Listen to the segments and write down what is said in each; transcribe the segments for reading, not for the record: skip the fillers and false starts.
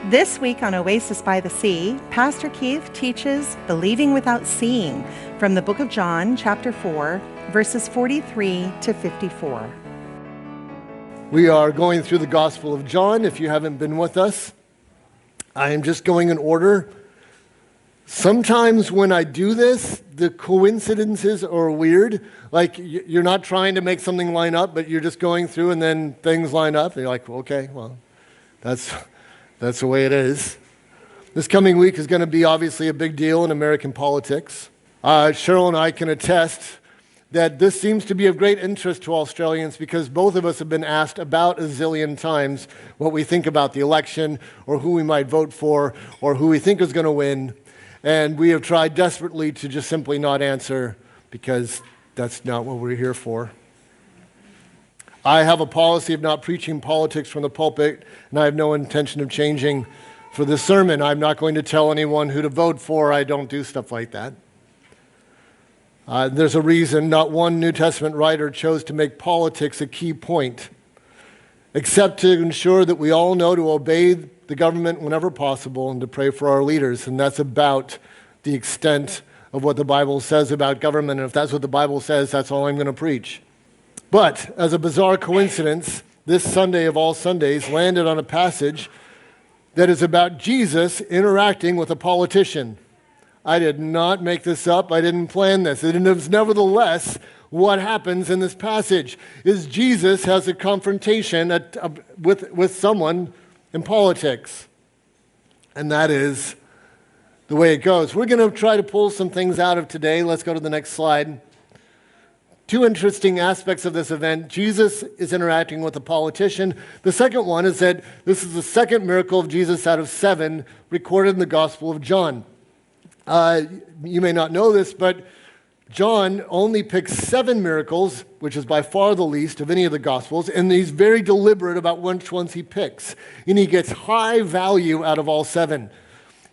This week on Oasis by the Sea, Pastor Keith teaches Believing Without Seeing from the book of John, chapter 4, verses 43 to 54. We are going through the Gospel of John. If you haven't been with us, I am just going in order. Sometimes when I do this, the coincidences are weird. Like you're not trying to make something line up, but you're just going through and then things line up. And you're like, okay, well, that's the way it is. This coming week is going to be obviously a big deal in American politics. Cheryl and I can attest that this seems to be of great interest to Australians because both of us have been asked about a zillion times what we think about the election or who we might vote for or who we think is going to win. And we have tried desperately to just simply not answer because that's not what we're here for. I have a policy of not preaching politics from the pulpit, and I have no intention of changing for this sermon. I'm not going to tell anyone who to vote for. I don't do stuff like that. There's a reason not one New Testament writer chose to make politics a key point, except to ensure that we all know to obey the government whenever possible and to pray for our leaders. And that's about the extent of what the Bible says about government. And if that's what the Bible says, that's all I'm going to preach. But as a bizarre coincidence, this Sunday of all Sundays landed on a passage that is about Jesus interacting with a politician. I did not make this up. I didn't plan this. It is nevertheless what happens in this passage is Jesus has a confrontation with someone in politics. And that is the way it goes. We're going to try to pull some things out of today. Let's go to the next slide. Two interesting aspects of this event. Jesus is interacting with a politician. The second one is that this is the second miracle of Jesus out of 7 recorded in the Gospel of John. You may not know this, but John only picks 7 miracles, which is by far the least of any of the Gospels, and he's very deliberate about which ones he picks. And he gets high value out of all 7.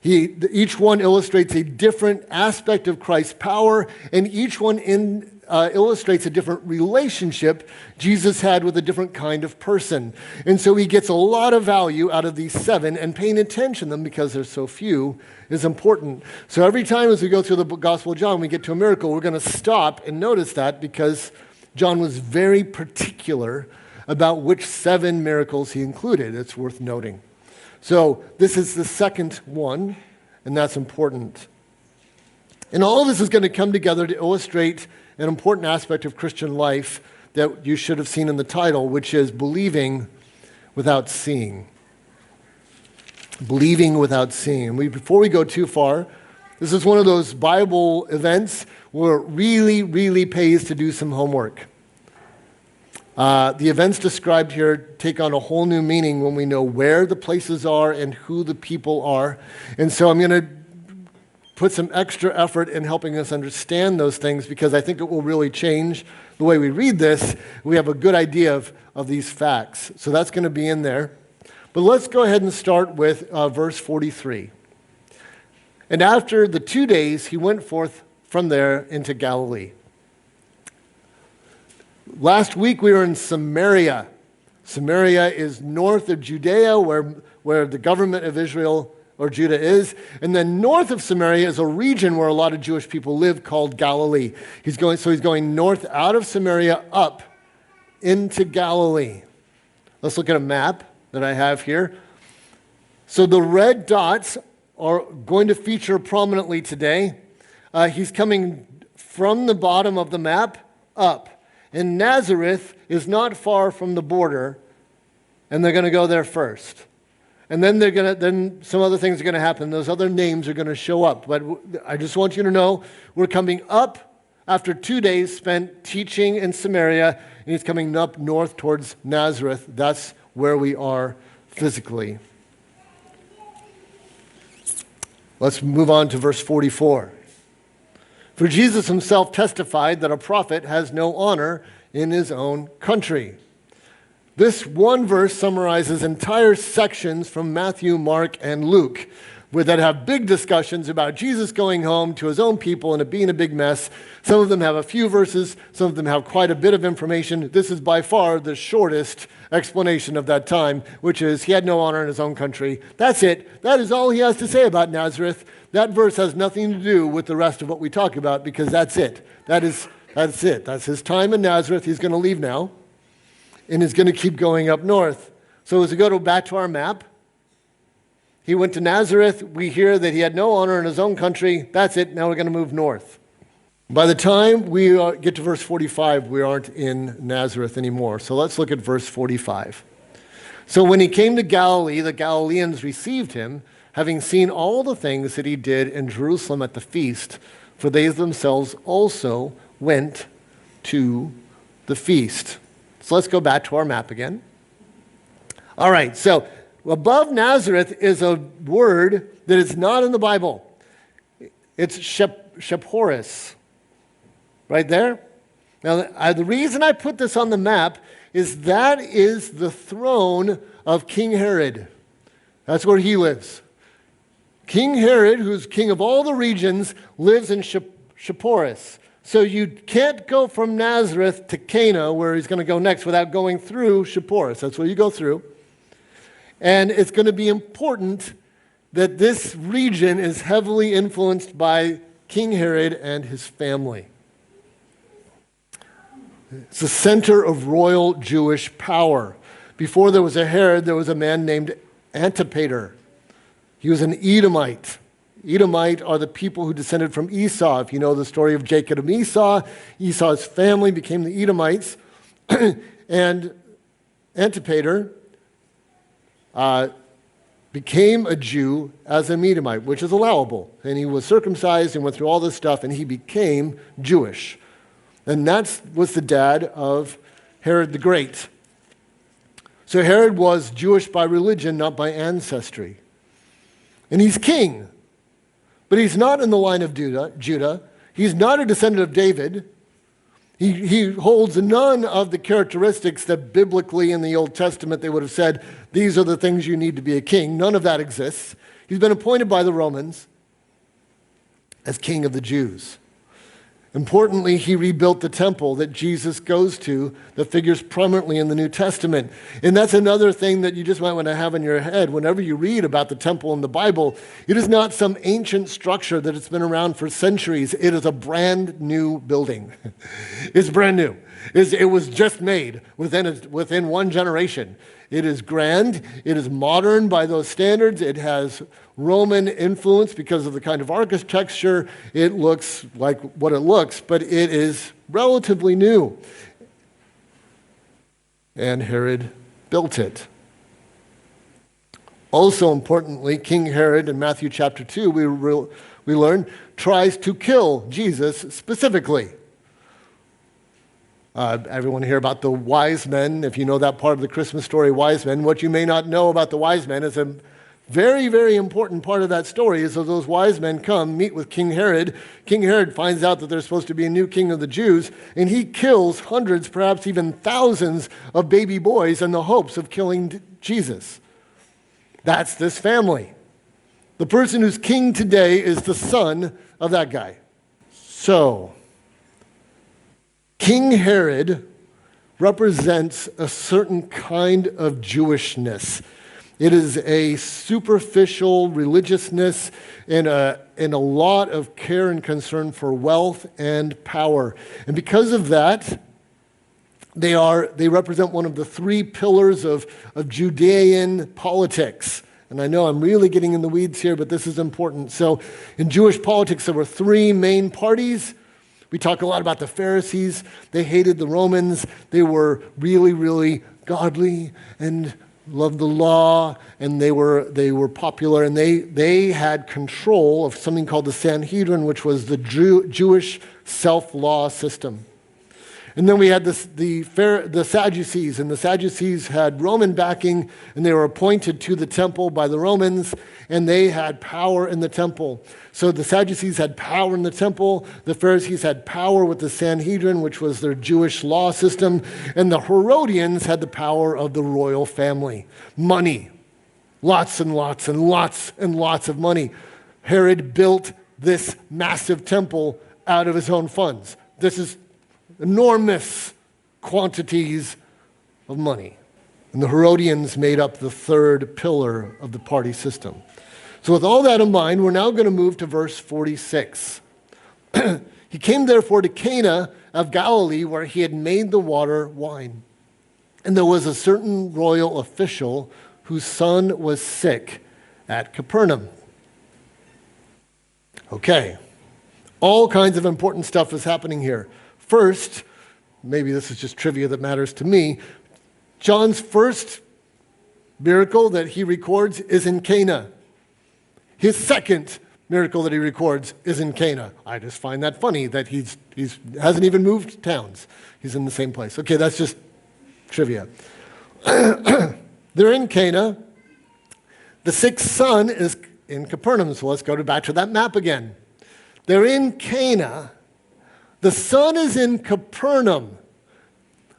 Each one illustrates a different aspect of Christ's power, and each one illustrates a different relationship Jesus had with a different kind of person. And so he gets a lot of value out of these 7, and paying attention to them because there's so few is important. So every time as we go through the Gospel of John, we get to a miracle, we're going to stop and notice that because John was very particular about which 7 miracles he included. It's worth noting. So this is the second one, and that's important. And all of this is going to come together to illustrate an important aspect of Christian life that you should have seen in the title, which is believing without seeing. Believing without seeing. Before we go too far, this is one of those Bible events where it really, really pays to do some homework. The events described here take on a whole new meaning when we know where the places are and who the people are. And so I'm going to put some extra effort in helping us understand those things because I think it will really change the way we read this. We have a good idea of these facts. So that's going to be in there. But let's go ahead and start with verse 43. And after the 2 days, he went forth from there into Galilee. Last week we were in Samaria. Samaria is north of Judea where the government of Israel or Judah is. And then north of Samaria is a region where a lot of Jewish people live called Galilee. He's going north out of Samaria up into Galilee. Let's look at a map that I have here. So the red dots are going to feature prominently today. He's coming from the bottom of the map up. And Nazareth is not far from the border, and they're going to go there first. And then some other things are going to happen. Those other names are going to show up. But I just want you to know we're coming up after 2 days spent teaching in Samaria, and he's coming up north towards Nazareth. That's where we are physically. Let's move on to verse 44. For Jesus himself testified that a prophet has no honor in his own country. This one verse summarizes entire sections from Matthew, Mark, and Luke. that have big discussions about Jesus going home to his own people and it being a big mess. Some of them have a few verses. Some of them have quite a bit of information. This is by far the shortest explanation of that time, which is he had no honor in his own country. That's it. That is all he has to say about Nazareth. That verse has nothing to do with the rest of what we talk about because that's it. That's it. That's his time in Nazareth. He's going to leave now, and he's going to keep going up north. So as we go back to our map, he went to Nazareth. We hear that he had no honor in his own country. That's it. Now we're going to move north. By the time we get to verse 45, we aren't in Nazareth anymore. So let's look at verse 45. So when he came to Galilee, the Galileans received him, having seen all the things that he did in Jerusalem at the feast, for they themselves also went to the feast. So let's go back to our map again. All right, so above Nazareth is a word that is not in the Bible. It's Shephoris, right there. Now, the reason I put this on the map is that is the throne of King Herod. That's where he lives. King Herod, who's king of all the regions, lives in Shephoris. So you can't go from Nazareth to Cana, where he's going to go next, without going through Shephoris. That's where you go through. And it's going to be important that this region is heavily influenced by King Herod and his family. It's the center of royal Jewish power. Before there was a Herod, there was a man named Antipater. He was an Edomite. Edomite are the people who descended from Esau. If you know the story of Jacob and Esau, Esau's family became the Edomites. And Antipater became a Jew as an Edomite, which is allowable. And he was circumcised and went through all this stuff, and he became Jewish. And that was the dad of Herod the Great. So Herod was Jewish by religion, not by ancestry. And he's king. But he's not in the line of Judah. He's not a descendant of David. He holds none of the characteristics that biblically in the Old Testament they would have said, these are the things you need to be a king. None of that exists. He's been appointed by the Romans as king of the Jews. Importantly, he rebuilt the temple that Jesus goes to that figures prominently in the New Testament. And that's another thing that you just might want to have in your head whenever you read about the temple in the Bible. It is not some ancient structure that has been around for centuries. It is a brand new building. It's brand new. It was just made within one generation. It is grand. It is modern by those standards. It has Roman influence because of the kind of architecture. It looks like what it looks, but it is relatively new. And Herod built it. Also importantly, King Herod in Matthew chapter 2, we learn, tries to kill Jesus specifically. Everyone hear about the wise men. If you know that part of the Christmas story, wise men, what you may not know about the wise men is a very, very important part of that story is that those wise men come, meet with King Herod. King Herod finds out that there's supposed to be a new king of the Jews, and he kills hundreds, perhaps even thousands of baby boys in the hopes of killing Jesus. That's this family. The person who's king today is the son of that guy. So, King Herod represents a certain kind of Jewishness. It is a superficial religiousness and a lot of care and concern for wealth and power. And because of that, they represent one of the three pillars of Judean politics. And I know I'm really getting in the weeds here, but this is important. So in Jewish politics, there were three main parties. We talk a lot about the Pharisees. They hated the Romans. They were really, really godly and loved the law, and they were popular, and they had control of something called the Sanhedrin, which was the Jewish self-law system. And then we had the Sadducees, and the Sadducees had Roman backing, and they were appointed to the temple by the Romans, and they had power in the temple. So the Sadducees had power in the temple, the Pharisees had power with the Sanhedrin, which was their Jewish law system, and the Herodians had the power of the royal family, money. Lots and lots and lots and lots of money. Herod built this massive temple out of his own funds. This is enormous quantities of money. And the Herodians made up the third pillar of the party system. So with all that in mind, we're now going to move to verse 46. He came therefore to Cana of Galilee, where he had made the water wine. And there was a certain royal official whose son was sick at Capernaum. Okay, all kinds of important stuff is happening here. First, maybe this is just trivia that matters to me, John's first miracle that he records is in Cana. His second miracle that he records is in Cana. I just find that funny that he hasn't even moved towns. He's in the same place. Okay, that's just trivia. They're in Cana. The sick son is in Capernaum. So let's go back to that map again. They're in Cana. The son is in Capernaum.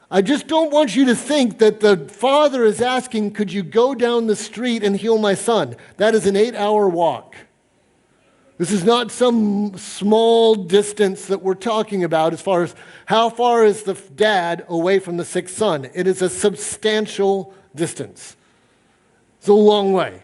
I just don't want you to think that the father is asking, could you go down the street and heal my son? That is an 8-hour walk. This is not some small distance that we're talking about as far as how far is the dad away from the sick son. It is a substantial distance. It's a long way.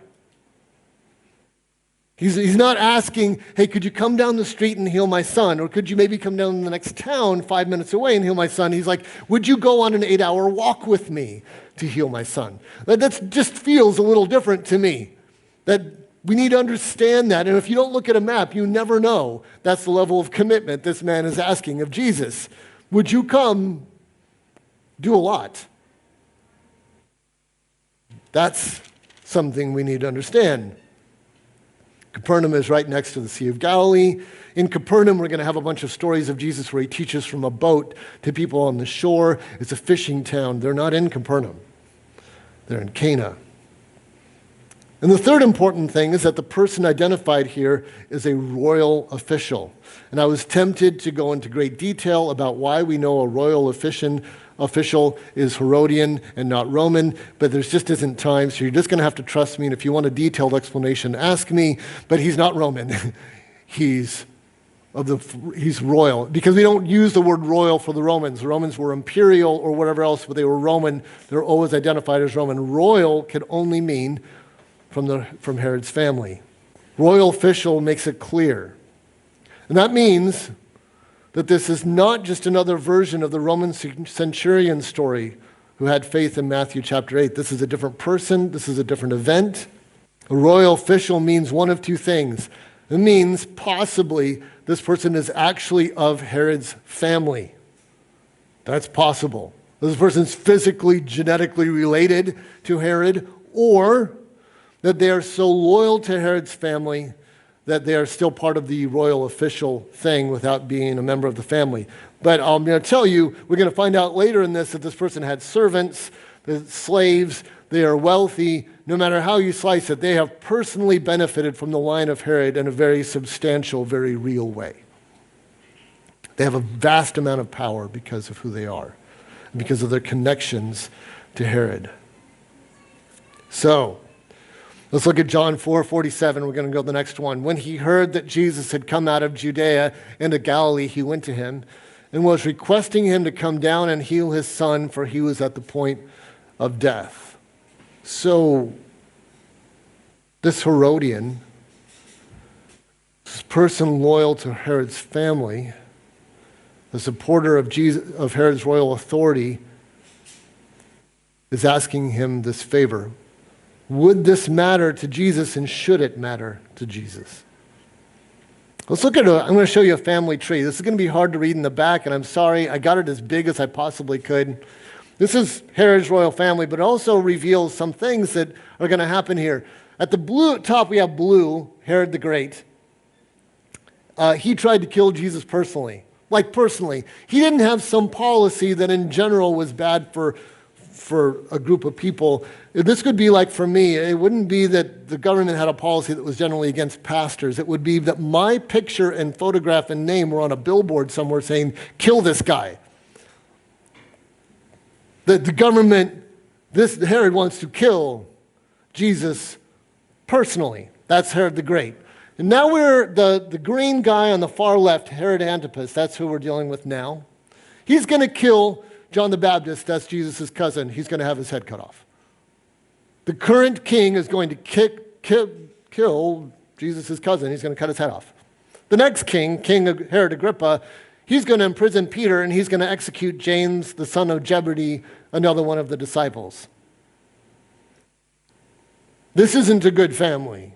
He's not asking, hey, could you come down the street and heal my son? Or could you maybe come down the next town 5 minutes away and heal my son? He's like, would you go on an 8-hour walk with me to heal my son? That just feels a little different to me. That we need to understand that. And if you don't look at a map, you never know. That's the level of commitment this man is asking of Jesus. Would you come do a lot? That's something we need to understand. Capernaum is right next to the Sea of Galilee. In Capernaum, we're going to have a bunch of stories of Jesus where he teaches from a boat to people on the shore. It's a fishing town. They're not in Capernaum. They're in Cana. And the third important thing is that the person identified here is a royal official. And I was tempted to go into great detail about why we know a royal official is Herodian and not Roman, but there just isn't time, so you're just going to have to trust me, and if you want a detailed explanation, ask me, but he's not Roman. He's royal, because we don't use the word royal for the Romans. The Romans were imperial or whatever else, but they were Roman. They're always identified as Roman. Royal could only mean from Herod's family. Royal official makes it clear. And that means that this is not just another version of the Roman centurion story who had faith in Matthew chapter 8. This is a different person. This is a different event. A royal official means one of two things. It means possibly this person is actually of Herod's family. That's possible. This person's physically, genetically related to Herod, or that they are so loyal to Herod's family that they are still part of the royal official thing without being a member of the family. But I'm going to tell you, we're going to find out later in this that this person had servants, slaves, they are wealthy. No matter how you slice it, they have personally benefited from the line of Herod in a very substantial, very real way. They have a vast amount of power because of who they are, because of their connections to Herod. So, let's look at John 4:47. We're going to go to the next one. When he heard that Jesus had come out of Judea into Galilee, he went to him and was requesting him to come down and heal his son, for he was at the point of death. So, this Herodian, this person loyal to Herod's family, the supporter of Herod's royal authority, is asking him this favor. Would this matter to Jesus, and should it matter to Jesus? Let's look at I'm going to show you a family tree. This is going to be hard to read in the back, and I'm sorry. I got it as big as I possibly could. This is Herod's royal family, but it also reveals some things that are going to happen here. At the top, we have Blue, Herod the Great. He tried to kill Jesus personally. Like personally. He didn't have some policy that in general was bad for a group of people. This could be like for me, it wouldn't be that the government had a policy that was generally against pastors. It would be that my picture and photograph and name were on a billboard somewhere saying, kill this guy. The government, this Herod wants to kill Jesus personally. That's Herod the Great. And now we're the green guy on the far left, Herod Antipas. That's who we're dealing with now. He's going to kill John the Baptist. That's Jesus' cousin. He's going to have his head cut off. The current king is going to kill Jesus' cousin. He's going to cut his head off. The next king, King Herod Agrippa, he's going to imprison Peter, and he's going to execute James, the son of Zebedee, another one of the disciples. This isn't a good family.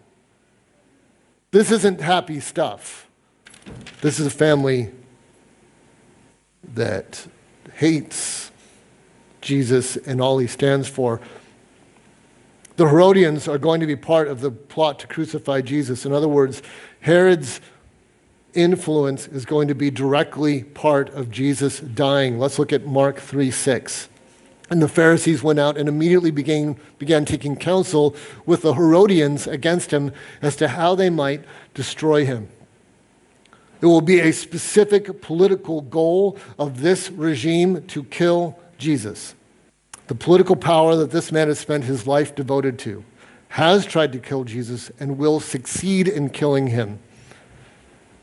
This isn't happy stuff. This is a family that hates Jesus and all he stands for. The Herodians are going to be part of the plot to crucify Jesus. In other words, Herod's influence is going to be directly part of Jesus dying. Let's look at Mark 3:6. And the Pharisees went out and immediately began taking counsel with the Herodians against him as to how they might destroy him. It will be a specific political goal of this regime to kill Jesus. The political power that this man has spent his life devoted to has tried to kill Jesus and will succeed in killing him,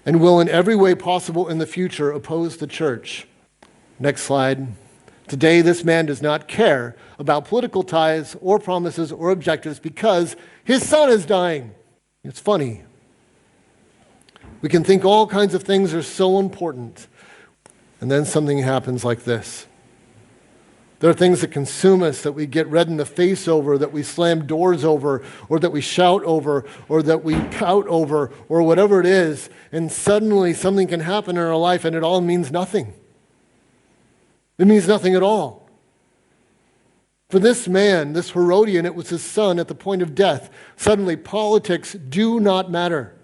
and will in every way possible in the future oppose the church. Next slide. Today, this man does not care about political ties or promises or objectives because his son is dying. It's funny. We can think all kinds of things are so important, and then something happens like this. There are things that consume us, that we get red in the face over, that we slam doors over, or that we shout over, or that we pout over, or whatever it is, and suddenly something can happen in our life and it all means nothing. It means nothing at all. For this man, this Herodian, it was his son at the point of death. Suddenly, politics do not matter.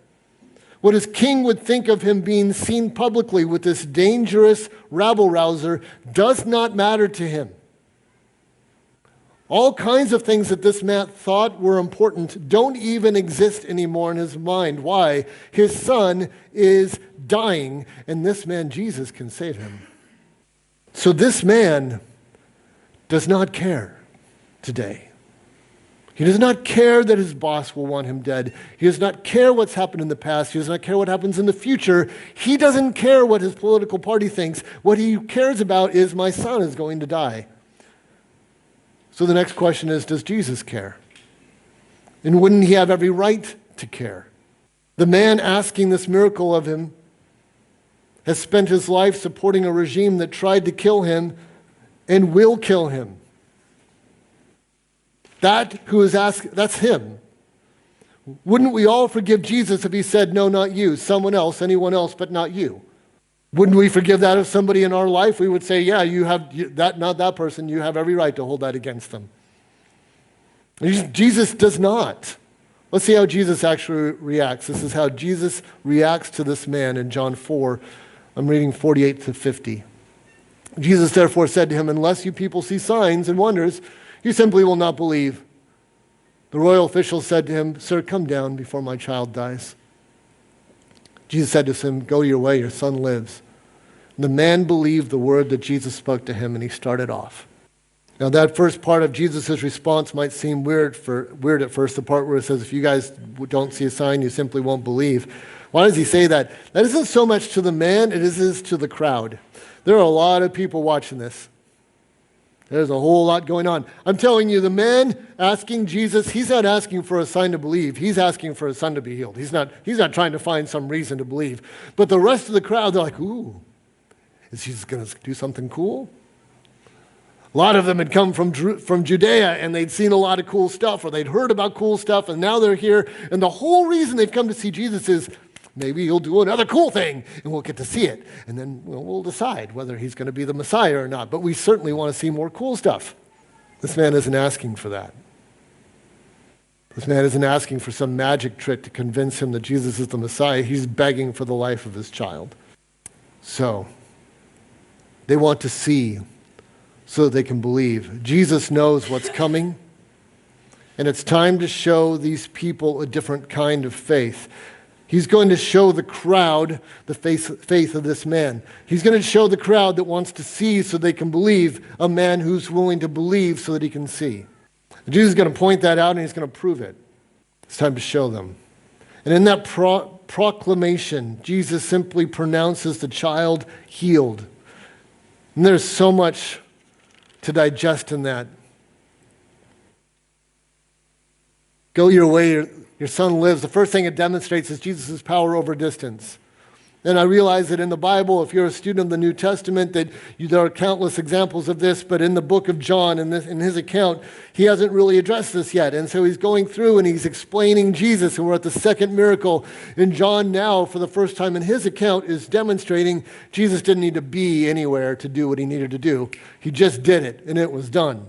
What his king would think of him being seen publicly with this dangerous rabble-rouser does not matter to him. All kinds of things that this man thought were important don't even exist anymore in his mind. Why? His son is dying, and this man, Jesus, can save him. So this man does not care today. He does not care that his boss will want him dead. He does not care what's happened in the past. He does not care what happens in the future. He doesn't care what his political party thinks. What he cares about is, my son is going to die. So the next question is, does Jesus care? And wouldn't he have every right to care? The man asking this miracle of him has spent his life supporting a regime that tried to kill him and will kill him. That who is asked, that's him. Wouldn't we all forgive Jesus if he said, no, not you, someone else, anyone else, but not you? Wouldn't we forgive that if somebody in our life, we would say, yeah, you have that, not that person, you have every right to hold that against them. Jesus does not. Let's see how Jesus actually reacts. This is how Jesus reacts to this man in John 4. I'm reading 48 to 50. Jesus therefore said to him, unless you people see signs and wonders, you simply will not believe. The royal official said to him, sir, come down before my child dies. Jesus said to him, go your way, your son lives. And the man believed the word that Jesus spoke to him, and he started off. Now that first part of Jesus' response might seem weird at first, the part where it says, if you guys don't see a sign, you simply won't believe. Why does he say that? That isn't so much to the man, it is to the crowd. There are a lot of people watching this. There's a whole lot going on. I'm telling you, the man asking Jesus, he's not asking for a sign to believe. He's asking for his son to be healed. He's not trying to find some reason to believe. But the rest of the crowd, they're like, ooh, is Jesus going to do something cool? A lot of them had come from Judea, and they'd seen a lot of cool stuff, or they'd heard about cool stuff, and now they're here. And the whole reason they've come to see Jesus is, maybe he'll do another cool thing, and we'll get to see it. And then we'll decide whether he's going to be the Messiah or not. But we certainly want to see more cool stuff. This man isn't asking for that. This man isn't asking for some magic trick to convince him that Jesus is the Messiah. He's begging for the life of his child. So, they want to see so that they can believe. Jesus knows what's coming, and it's time to show these people a different kind of faith. He's going to show the crowd the faith of this man. He's going to show the crowd that wants to see so they can believe, a man who's willing to believe so that he can see. Jesus is going to point that out, and he's going to prove it. It's time to show them. And in that proclamation, Jesus simply pronounces the child healed. And there's so much to digest in that. Go your way, your son lives. The first thing it demonstrates is Jesus' power over distance. And I realize that in the Bible, if you're a student of the New Testament, that there are countless examples of this, but in the book of John, in his account, he hasn't really addressed this yet. And so he's going through and he's explaining Jesus, and we're at the second miracle. And John now, for the first time in his account, is demonstrating Jesus didn't need to be anywhere to do what he needed to do. He just did it, and it was done.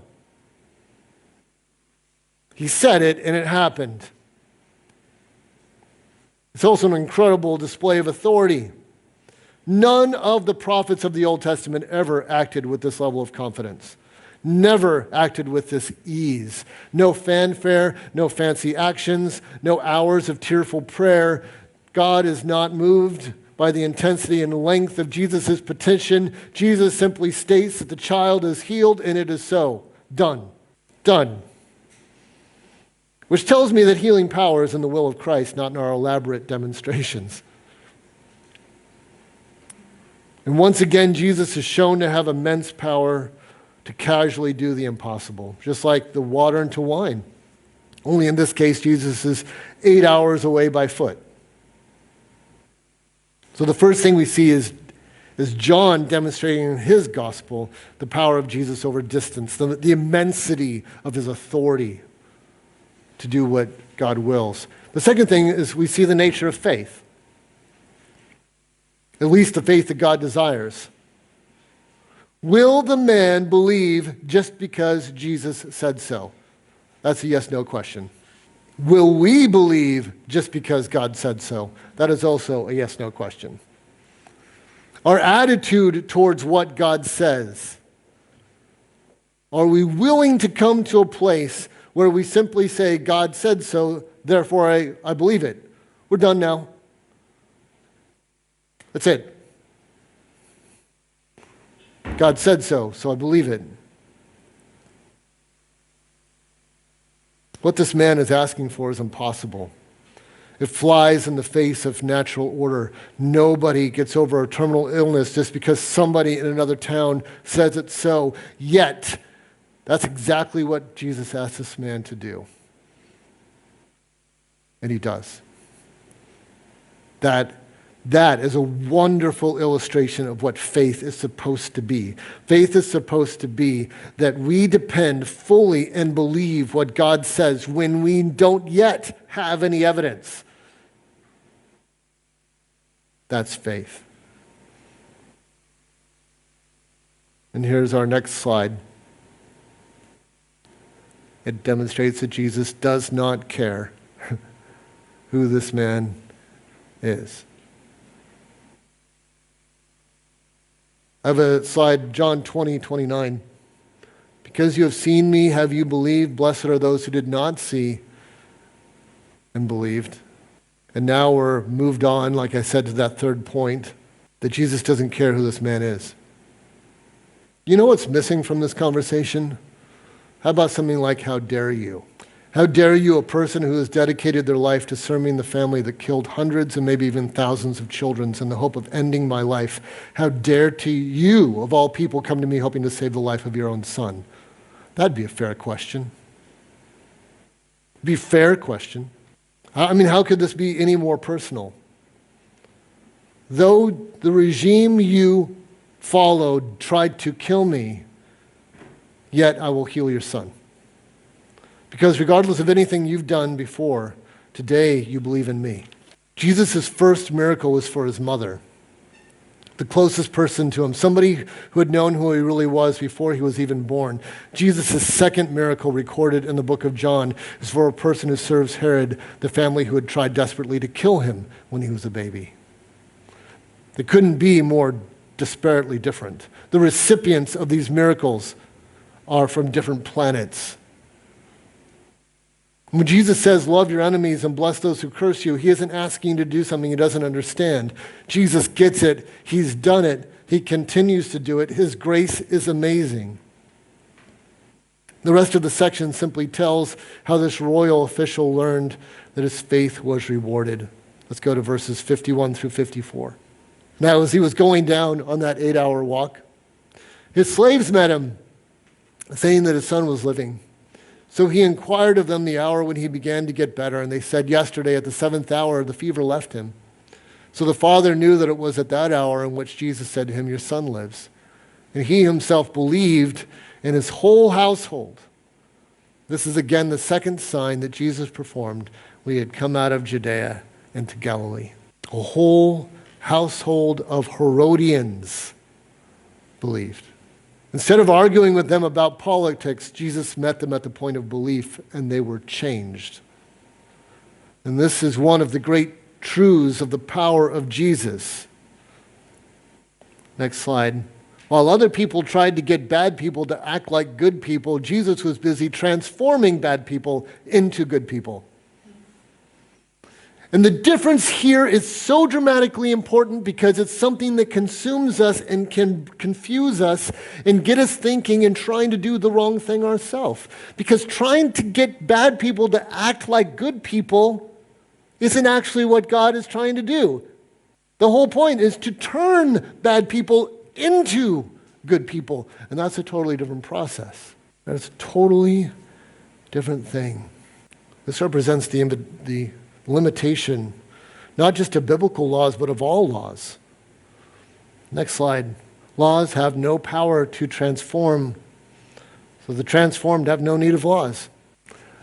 He said it, and it happened. It's also an incredible display of authority. None of the prophets of the Old Testament ever acted with this level of confidence. Never acted with this ease. No fanfare, no fancy actions, no hours of tearful prayer. God is not moved by the intensity and length of Jesus' petition. Jesus simply states that the child is healed, and it is so. Done. Done. Which tells me that healing power is in the will of Christ, not in our elaborate demonstrations. And once again, Jesus is shown to have immense power to casually do the impossible, just like the water into wine. Only in this case, Jesus is 8 hours away by foot. So the first thing we see is John demonstrating in his gospel the power of Jesus over distance, the immensity of his authority to do what God wills. The second thing is we see the nature of faith, at least the faith that God desires. Will the man believe just because Jesus said so? That's a yes-no question. Will we believe just because God said so? That is also a yes-no question. Our attitude towards what God says. Are we willing to come to a place where we simply say, God said so, therefore I believe it? We're done now. That's it. God said so, so I believe it. What this man is asking for is impossible. It flies in the face of natural order. Nobody gets over a terminal illness just because somebody in another town says it so. Yet, that's exactly what Jesus asked this man to do. And he does. That is a wonderful illustration of what faith is supposed to be. Faith is supposed to be that we depend fully and believe what God says when we don't yet have any evidence. That's faith. And here's our next slide. It demonstrates that Jesus does not care who this man is. I have a slide, John 20:29. Because you have seen me, have you believed? Blessed are those who did not see and believed. And now we're moved on, like I said, to that third point, that Jesus doesn't care who this man is. You know what's missing from this conversation? How about something like, how dare you? How dare you, a person who has dedicated their life to serving the family that killed hundreds and maybe even thousands of children in the hope of ending my life, how dare to you, of all people, come to me hoping to save the life of your own son? That'd be a fair question. It'd be a fair question. I mean, how could this be any more personal? Though the regime you followed tried to kill me, yet I will heal your son. Because regardless of anything you've done before, today you believe in me. Jesus' first miracle was for his mother, the closest person to him, somebody who had known who he really was before he was even born. Jesus' second miracle recorded in the book of John is for a person who serves Herod, the family who had tried desperately to kill him when he was a baby. They couldn't be more disparately different. The recipients of these miracles are from different planets. When Jesus says, love your enemies and bless those who curse you, he isn't asking you to do something he doesn't understand. Jesus gets it. He's done it. He continues to do it. His grace is amazing. The rest of the section simply tells how this royal official learned that his faith was rewarded. Let's go to verses 51 through 54. Now, as he was going down on that 8-hour walk, his slaves met him, saying that his son was living. So he inquired of them the hour when he began to get better, and they said, yesterday at the 7th hour the fever left him. So the father knew that it was at that hour in which Jesus said to him, your son lives. And he himself believed, and his whole household. This is again the second sign that Jesus performed when he had come out of Judea into Galilee. A whole household of Herodians believed. Instead of arguing with them about politics, Jesus met them at the point of belief, and they were changed. And this is one of the great truths of the power of Jesus. Next slide. While other people tried to get bad people to act like good people, Jesus was busy transforming bad people into good people. And the difference here is so dramatically important because it's something that consumes us and can confuse us and get us thinking and trying to do the wrong thing ourselves. Because trying to get bad people to act like good people isn't actually what God is trying to do. The whole point is to turn bad people into good people. And that's a totally different process. That's a totally different thing. This represents the limitation, not just of biblical laws, but of all laws. Next slide. Laws have no power to transform, so the transformed have no need of laws.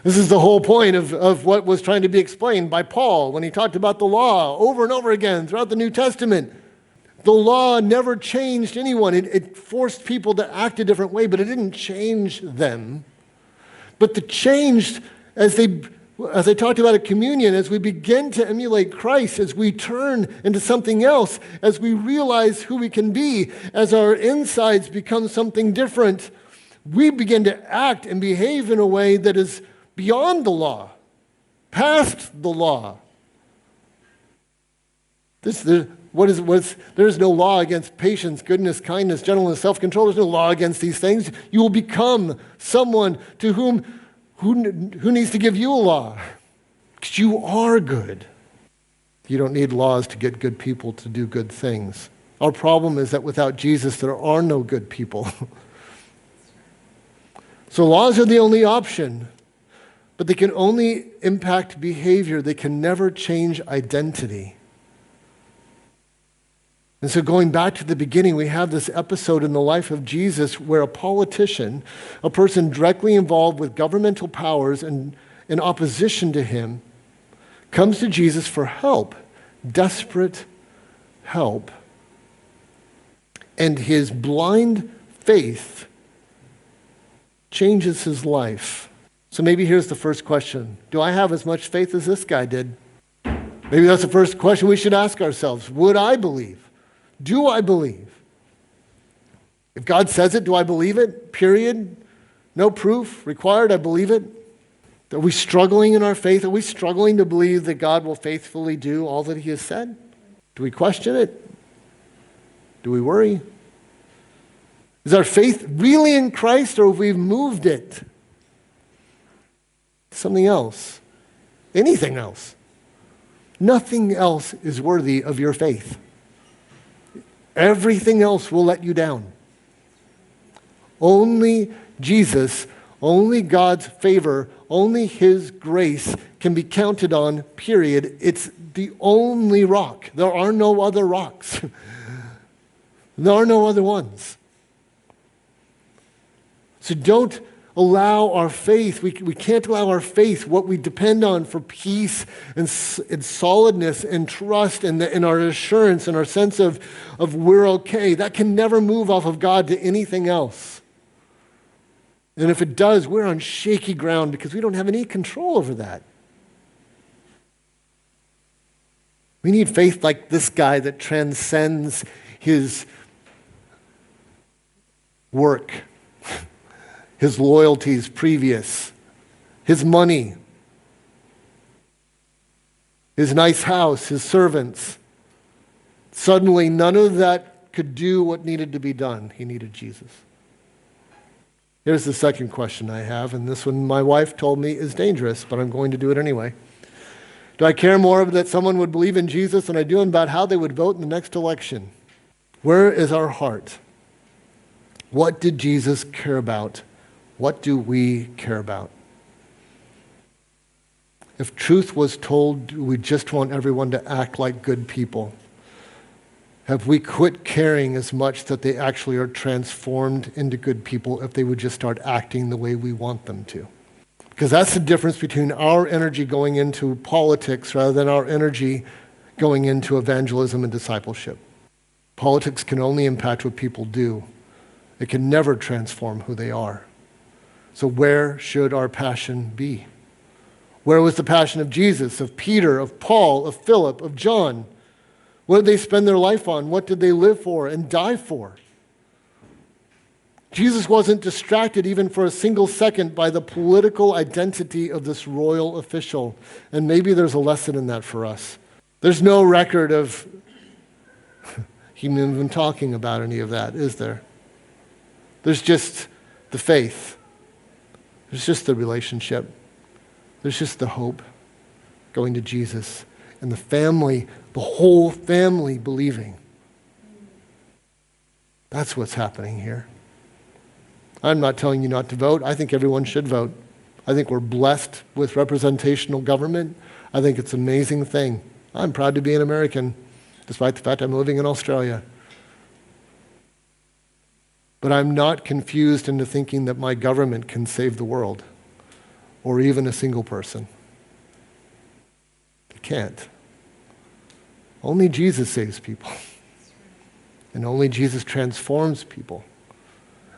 This is the whole point of what was trying to be explained by Paul when he talked about the law over and over again throughout the New Testament. The law never changed anyone. It forced people to act a different way, but it didn't change them. But the changed, as I talked about at communion, as we begin to emulate Christ, as we turn into something else, as we realize who we can be, as our insides become something different, we begin to act and behave in a way that is beyond the law, past the law. There is no law against patience, goodness, kindness, gentleness, self-control. There's no law against these things. You will become someone to who needs to give you a law. Because you are good. You don't need laws to get good people to do good things. Our problem is that without Jesus, there are no good people. So laws are the only option, but they can only impact behavior. They can never change identity. And so going back to the beginning, we have this episode in the life of Jesus where a politician, a person directly involved with governmental powers and in opposition to him, comes to Jesus for help, desperate help. And his blind faith changes his life. So maybe here's the first question. Do I have as much faith as this guy did? Maybe that's the first question we should ask ourselves. Would I believe? Do I believe? If God says it, do I believe it? Period. No proof required, I believe it. Are we struggling in our faith? Are we struggling to believe that God will faithfully do all that he has said? Do we question it? Do we worry? Is our faith really in Christ, or have we moved it? Something else. Anything else. Nothing else is worthy of your faith. Everything else will let you down. Only Jesus, only God's favor, only his grace can be counted on, period. It's the only rock. There are no other rocks. There are no other ones. So don't allow our faith, we can't allow our faith, what we depend on for peace and solidness and trust and our assurance and our sense of we're okay, that can never move off of God to anything else. And if it does, we're on shaky ground because we don't have any control over that. We need faith like this guy that transcends his work, his loyalties previous, his money, his nice house, his servants. Suddenly, none of that could do what needed to be done. He needed Jesus. Here's the second question I have, and this one my wife told me is dangerous, but I'm going to do it anyway. Do I care more that someone would believe in Jesus than I do about how they would vote in the next election? Where is our heart? What did Jesus care about? What do we care about? If truth was told, we just want everyone to act like good people. Have we quit caring as much that they actually are transformed into good people if they would just start acting the way we want them to? Because that's the difference between our energy going into politics rather than our energy going into evangelism and discipleship. Politics can only impact what people do. It can never transform who they are. So where should our passion be? Where was the passion of Jesus, of Peter, of Paul, of Philip, of John? What did they spend their life on? What did they live for and die for? Jesus wasn't distracted even for a single second by the political identity of this royal official. And maybe there's a lesson in that for us. There's no record of him even talking about any of that, is there? There's just the faith. There's just the relationship. There's just the hope going to Jesus. And the family, the whole family believing. That's what's happening here. I'm not telling you not to vote. I think everyone should vote. I think we're blessed with representational government. I think it's an amazing thing. I'm proud to be an American, despite the fact I'm living in Australia. But I'm not confused into thinking that my government can save the world, or even a single person. It can't. Only Jesus saves people. And only Jesus transforms people.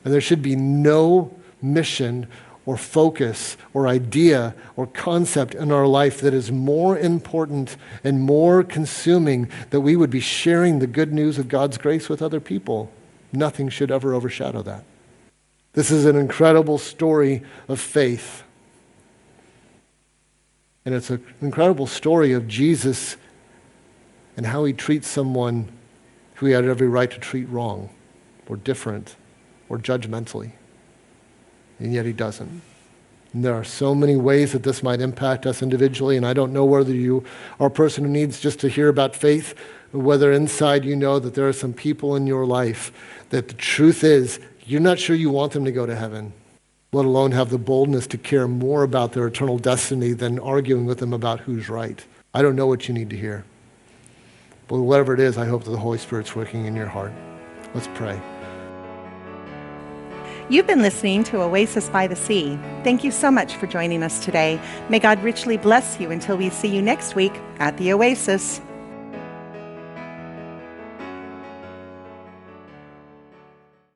And there should be no mission or focus or idea or concept in our life that is more important and more consuming that we would be sharing the good news of God's grace with other people. Nothing should ever overshadow that. This is an incredible story of faith. And it's an incredible story of Jesus and how he treats someone who he had every right to treat wrong or different or judgmentally. And yet he doesn't. And there are so many ways that this might impact us individually, and I don't know whether you are a person who needs just to hear about faith, or whether inside you know that there are some people in your life that the truth is you're not sure you want them to go to heaven, let alone have the boldness to care more about their eternal destiny than arguing with them about who's right. I don't know what you need to hear. But whatever it is, I hope that the Holy Spirit's working in your heart. Let's pray. You've been listening to Oasis by the Sea. Thank you so much for joining us today. May God richly bless you until we see you next week at the Oasis.